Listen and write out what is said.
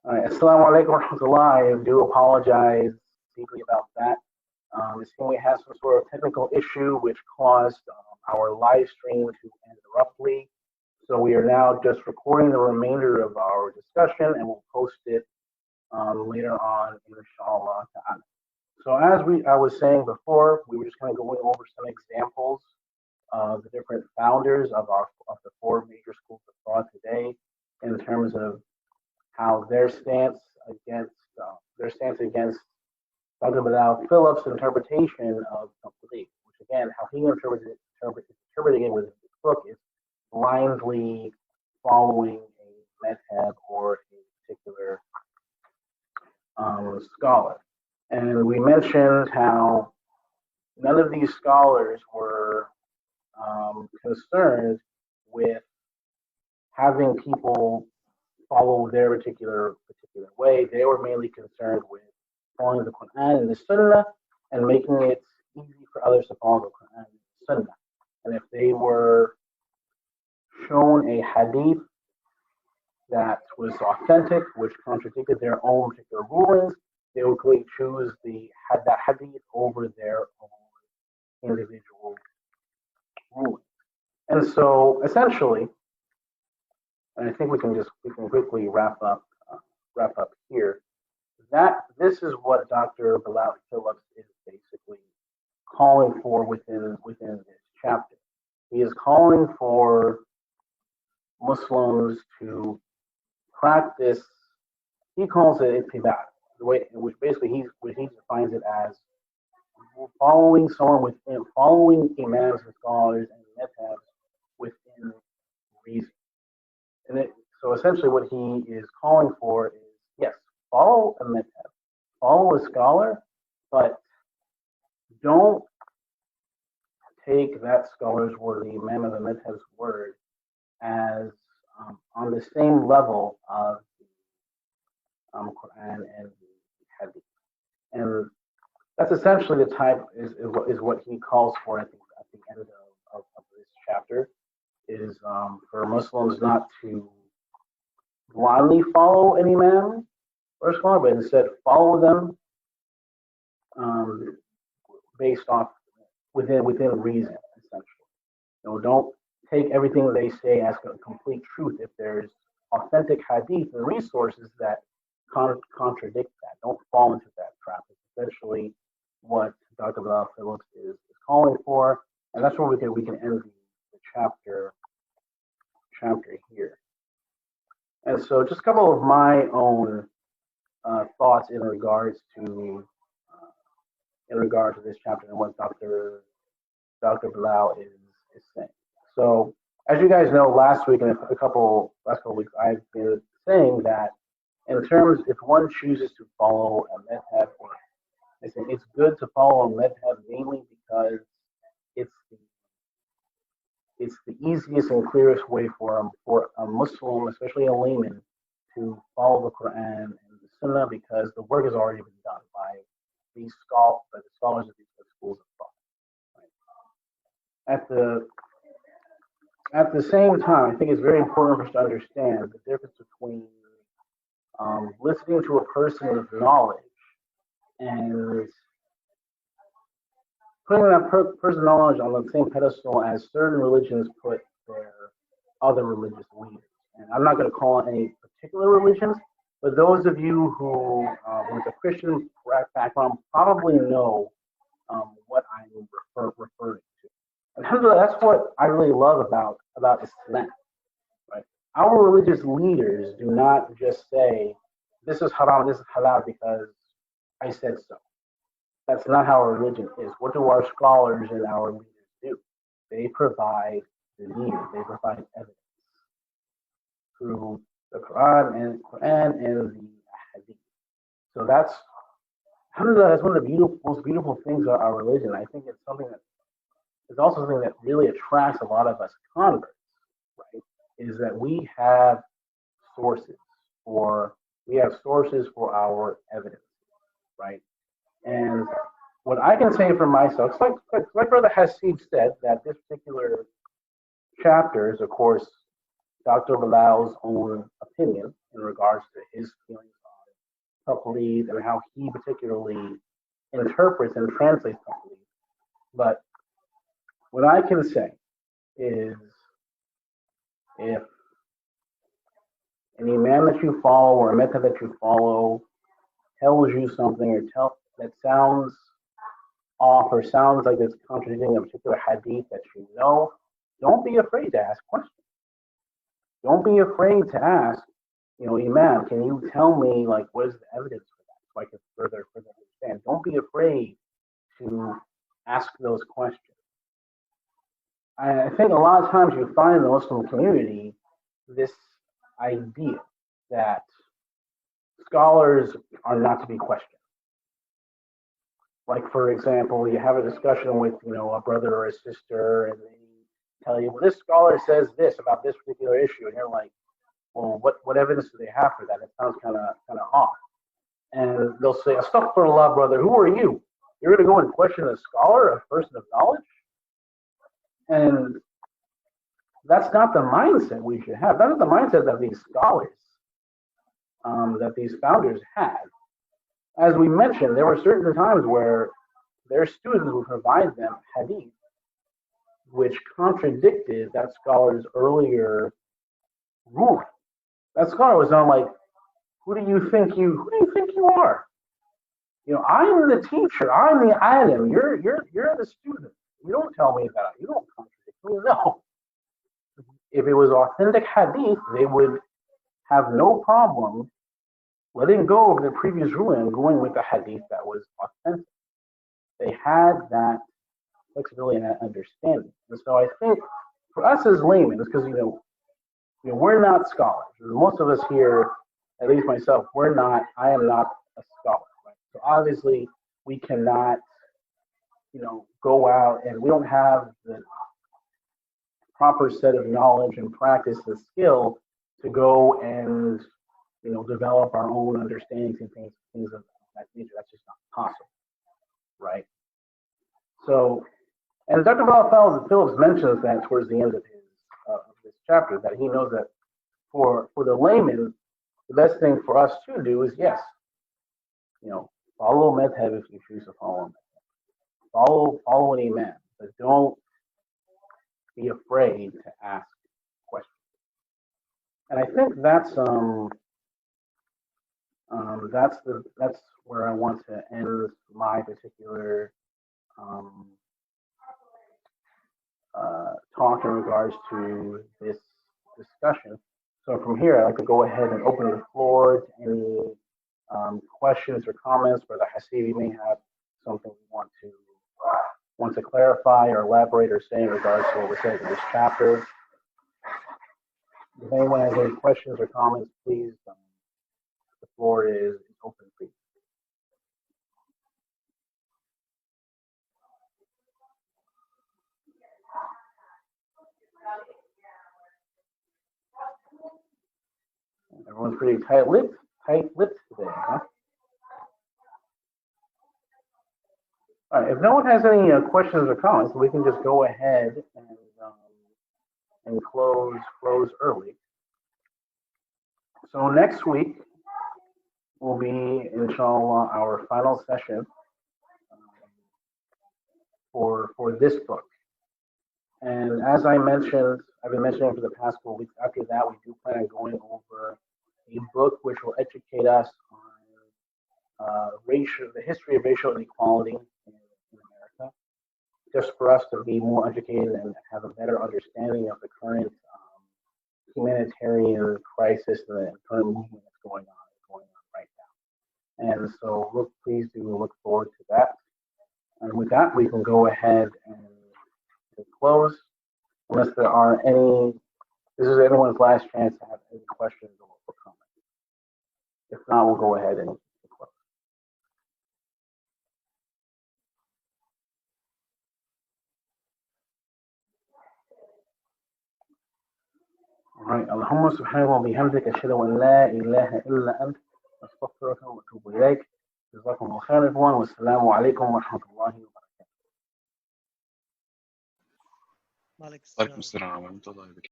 Assalamu alaikum wa rahmatullah. I do apologize deeply about that. It seemed we had some sort of technical issue which caused our live stream to end abruptly. So we are now just recording the remainder of our discussion and we'll post it later on, inshallah ta'ala. So as I was saying before, we were just kind of going over some examples of the different founders of the four major schools of thought today in terms of how their stance against Dr. Bilal Phillips' interpretation of Taqleed, which again, how he interpreting it with his book is blindly following a madhab or a particular scholar. And we mentioned how none of these scholars were concerned with having people follow their particular way. They were mainly concerned with following the Quran and the Sunnah and making it easy for others to follow the Quran and the Sunnah. And if they were shown a hadith that was authentic, which contradicted their own particular rulings, they would clearly choose that hadith over their own individual rulings. And so essentially, and I think we can quickly wrap up here. That this is what Dr. Bilal Phillips is basically calling for within this chapter. He is calling for Muslims to practice. He calls it ittiba, the way in which basically he defines it as following imams and scholars and madhabs within reason. So essentially what he is calling for is, yes, follow a madhab, follow a scholar, but don't take that scholar's word, the imam of the madhab's word, as on the same level of the Quran and the hadith. And that's essentially the type is what he calls for at the end of this chapter, is for Muslims not to blindly follow an imam or a scholar, but instead follow them based off within reason, essentially. Don't take everything they say as a complete truth. If there's authentic hadith and resources that contradict that, don't fall into that trap. It's essentially what Dr. Bilal Phillips is calling for, and that's where we can end the chapter here. And so just a couple of my own thoughts in regards to this chapter and what Dr. Bilal is saying. So as you guys know, last week and last couple weeks, I've been saying that in terms, if one chooses to follow a madhab, I say it's good to follow a madhab mainly because it's the easiest and clearest way for a Muslim, especially a layman, to follow the Quran and the Sunnah, because the work has already been done by the scholars of these schools of thought. Right? At the same time, I think it's very important for us to understand the difference between listening to a person with knowledge and putting that person's knowledge on the same pedestal as certain religions put their other religious leaders. And I'm not going to call out any particular religions, but those of you who with a Christian background probably know what I'm referring to. And that's what I really love about Islam. Right? Our religious leaders do not just say, this is haram, this is halal because I said so. That's not how our religion is. What do our scholars and our leaders do? They provide the needed. They provide evidence through the Quran and the Hadith. So that's one of the most beautiful things about our religion. I think it's something that is also something that really attracts a lot of us converts. Right? Is that we have sources for our evidence, right? And what I can say for myself, like Brother Hasib said, that this particular chapter is, of course, Dr. Bilal's own opinion in regards to his feelings on Taqleed and how he particularly interprets and translates Taqleed. But what I can say is if an imam that you follow or a method that you follow tells you something or that sounds off or sounds like it's contradicting a particular hadith that you know, don't be afraid to ask questions. Don't be afraid to ask, Imam, can you tell me like what is the evidence for that so I can further understand? Don't be afraid to ask those questions. I think a lot of times you find in the Muslim community this idea that scholars are not to be questioned. Like, for example, you have a discussion with, a brother or a sister, and they tell you, well, this scholar says this about this particular issue, and you're like, well, what evidence do they have for that? It sounds kind of off. And they'll say, Astaghfirullah, brother, who are you? You're going to go and question a scholar, a person of knowledge? And that's not the mindset we should have. That's not the mindset that these scholars, that these founders had. As we mentioned, there were certain times where their students would provide them hadith, which contradicted that scholar's earlier ruling. That scholar was not like, who do you think you are? I'm the teacher, I'm the alim, you're the student. You don't tell me that, you don't contradict me. No. If it was authentic hadith, they would have no problem letting go of the previous ruling and going with the hadith that was authentic. They had that flexibility and that understanding. And so I think for us as laymen, because we're not scholars. Most of us here, at least myself, I am not a scholar. Right? So obviously we cannot, go out, and we don't have the proper set of knowledge and practice and skill to go and develop our own understandings and things of that nature. That's just not possible, right? So, and Dr. Val Phillips mentions that towards the end of this chapter, that he knows that for the layman, the best thing for us to do is, yes, follow madhab if you choose to follow him. Follow an imam, but don't be afraid to ask questions. And I think that's where I want to end my particular talk in regards to this discussion. So from here, I'd like to go ahead and open the floor to any questions or comments where the Hasibi may have something we want to clarify or elaborate or say in regards to what we're saying in this chapter. If anyone has any questions or comments, please, the floor is open, please. Everyone's pretty tight-lipped today, huh? All right, if no one has any questions or comments, we can just go ahead and close early. So next week will be, inshallah, our final session for this book. And as I mentioned, I've been mentioning for the past 4 weeks, after that, we do plan on going over a book which will educate us on the history of racial inequality in America, just for us to be more educated and have a better understanding of the current humanitarian crisis and the current movement that's going on right now. And so please do look forward to that. And with that, we can go ahead and close, unless there are any. This is everyone's last chance to have any questions or comments. If not, we'll go ahead and close. All right. Allahumma subhanahu wa bihamdika ashhadu an la ilaha illa ant astaghfiruka wa atubu ilayk. Jazakumullahu khairan everyone. Wassalamu alaikum wa rahmatullahi wa barakatuh. Alaikum assalam wa rahmatullahi wa barakatuh.